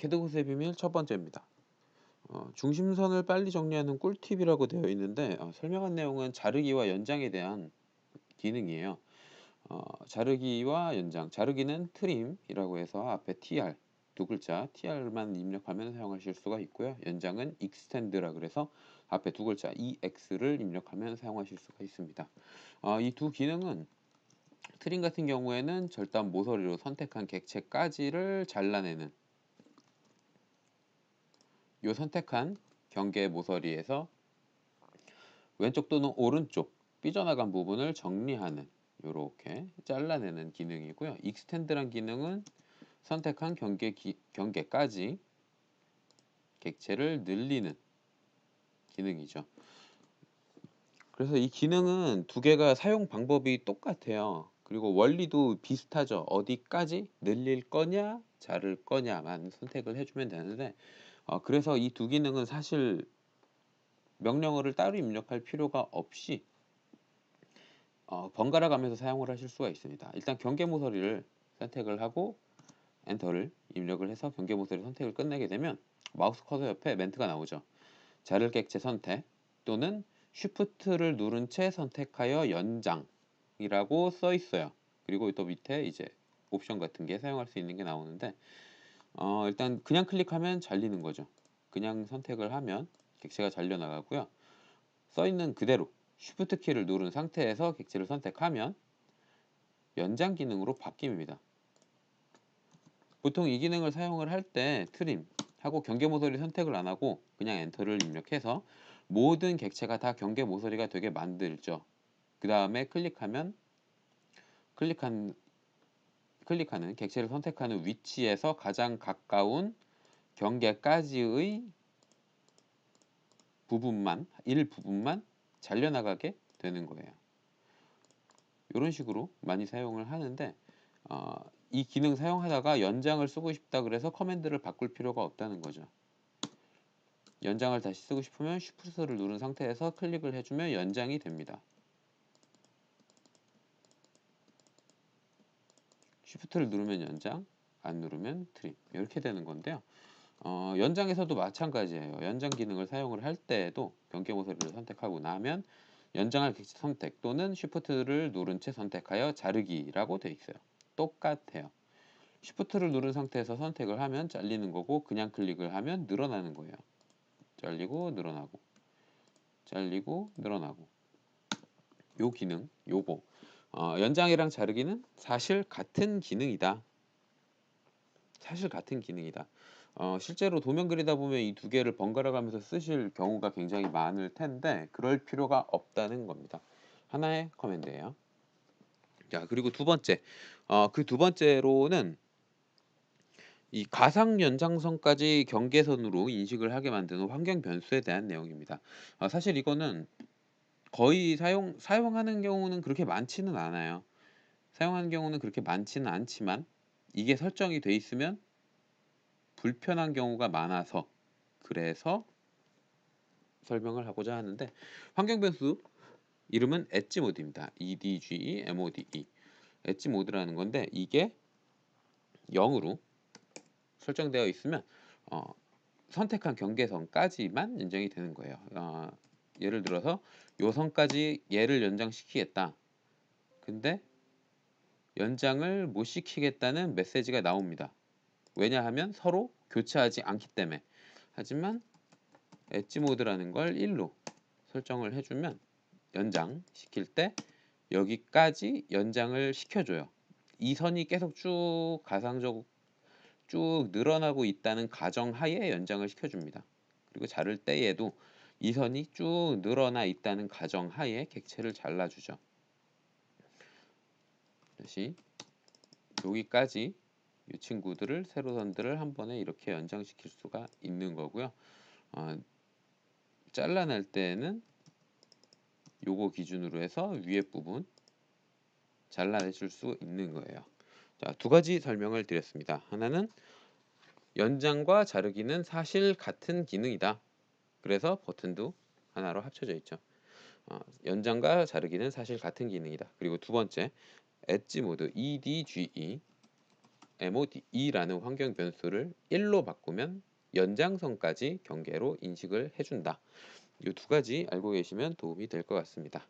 캐드굿의 비밀 첫 번째입니다. 중심선을 빨리 정리하는 꿀팁이라고 되어 있는데 설명한 내용은 자르기와 연장에 대한 기능이에요. 자르기와 연장, 자르기는 트림이라고 해서 앞에 tr 두 글자 tr만 입력하면 사용하실 수가 있고요. 연장은 extend라 그래서 앞에 두 글자 ex를 입력하면 사용하실 수가 있습니다. 이 두 기능은 트림 같은 경우에는 절단 모서리로 선택한 객체까지를 잘라내는 요 선택한 경계 모서리에서 왼쪽 또는 오른쪽 삐져나간 부분을 정리하는 요렇게 잘라내는 기능이고요. 익스텐드란 기능은 선택한 경계까지 객체를 늘리는 기능이죠. 그래서 이 기능은 두 개가 사용 방법이 똑같아요. 그리고 원리도 비슷하죠. 어디까지 늘릴 거냐 자를 거냐만 선택을 해주면 되는데 그래서 이 두 기능은 사실 명령어를 따로 입력할 필요가 없이 번갈아 가면서 사용을 하실 수가 있습니다. 일단 경계 모서리를 선택을 하고 엔터를 입력을 해서 경계 모서리 선택을 끝내게 되면 마우스 커서 옆에 멘트가 나오죠. 자를 객체 선택 또는 쉬프트를 누른 채 선택하여 연장이라고 써 있어요. 그리고 또 밑에 이제 옵션 같은 게 사용할 수 있는 게 나오는데 일단 그냥 클릭하면 잘리는 거죠. 그냥 선택을 하면 객체가 잘려 나가고요. 써 있는 그대로 쉬프트 키를 누른 상태에서 객체를 선택하면 연장 기능으로 바뀝니다. 보통 이 기능을 사용을 할 때 트림 하고 경계 모서리 선택을 안 하고 그냥 엔터를 입력해서 모든 객체가 다 경계 모서리가 되게 만들죠. 그 다음에 클릭하는 객체를 선택하는 위치에서 가장 가까운 경계까지의 일부분만 잘려나가게 되는 거예요. 이런 식으로 많이 사용을 하는데 이 기능 사용하다가 연장을 쓰고 싶다 그래서 커맨드를 바꿀 필요가 없다는 거죠. 연장을 다시 쓰고 싶으면 쉬프트를 누른 상태에서 클릭을 해주면 연장이 됩니다. 쉬프트를 누르면 연장, 안 누르면 트림 이렇게 되는 건데요. 연장에서도 마찬가지예요. 연장 기능을 사용을 할 때에도 경계 모서리를 선택하고 나면 연장할 객체 선택 또는 쉬프트를 누른 채 선택하여 자르기라고 되어 있어요. 똑같아요. 쉬프트를 누른 상태에서 선택을 하면 잘리는 거고 그냥 클릭을 하면 늘어나는 거예요. 잘리고 늘어나고 잘리고 늘어나고 요 기능 요거 연장이랑 자르기는 사실 같은 기능이다. 사실 같은 기능이다. 실제로 도면 그리다 보면 이 두 개를 번갈아 가면서 쓰실 경우가 굉장히 많을 텐데 그럴 필요가 없다는 겁니다. 하나의 커맨드예요. 자, 그리고 두 번째. 그 두 번째로는 이 가상 연장선까지 경계선으로 인식을 하게 만드는 환경 변수에 대한 내용입니다. 사실 이거는 거의 사용하는 경우는 그렇게 많지는 않아요. 사용하는 경우는 그렇게 많지는 않지만 이게 설정이 돼 있으면 불편한 경우가 많아서 그래서 설명을 하고자 하는데 환경 변수 이름은 엣지 모드입니다. EDGEMODE 엣지 모드라는 건데 이게 0으로 설정되어 있으면 어, 선택한 경계선까지만 연장이 되는 거예요. 예를 들어서 요 선까지 얘를 연장시키겠다. 근데 연장을 못 시키겠다는 메시지가 나옵니다. 왜냐하면 서로 교차하지 않기 때문에. 하지만 엣지 모드라는 걸 1로 설정을 해주면 연장시킬 때 여기까지 연장을 시켜줘요. 이 선이 계속 쭉 가상적 쭉 늘어나고 있다는 가정하에 연장을 시켜줍니다. 그리고 자를 때에도 이 선이 쭉 늘어나 있다는 가정하에 객체를 잘라주죠. 다시 여기까지 이 친구들을 세로선들을 한 번에 이렇게 연장시킬 수가 있는 거고요. 잘라낼 때는 요거 기준으로 해서 위에 부분 잘라내줄 수 있는 거예요. 자, 두 가지 설명을 드렸습니다. 하나는 연장과 자르기는 사실 같은 기능이다. 그래서 버튼도 하나로 합쳐져 있죠. 연장과 자르기는 사실 같은 기능이다. 그리고 두 번째 엣지 모드 EDGE MODE라는 환경 변수를 1로 바꾸면 연장선까지 경계로 인식을 해준다. 이 두 가지 알고 계시면 도움이 될 것 같습니다.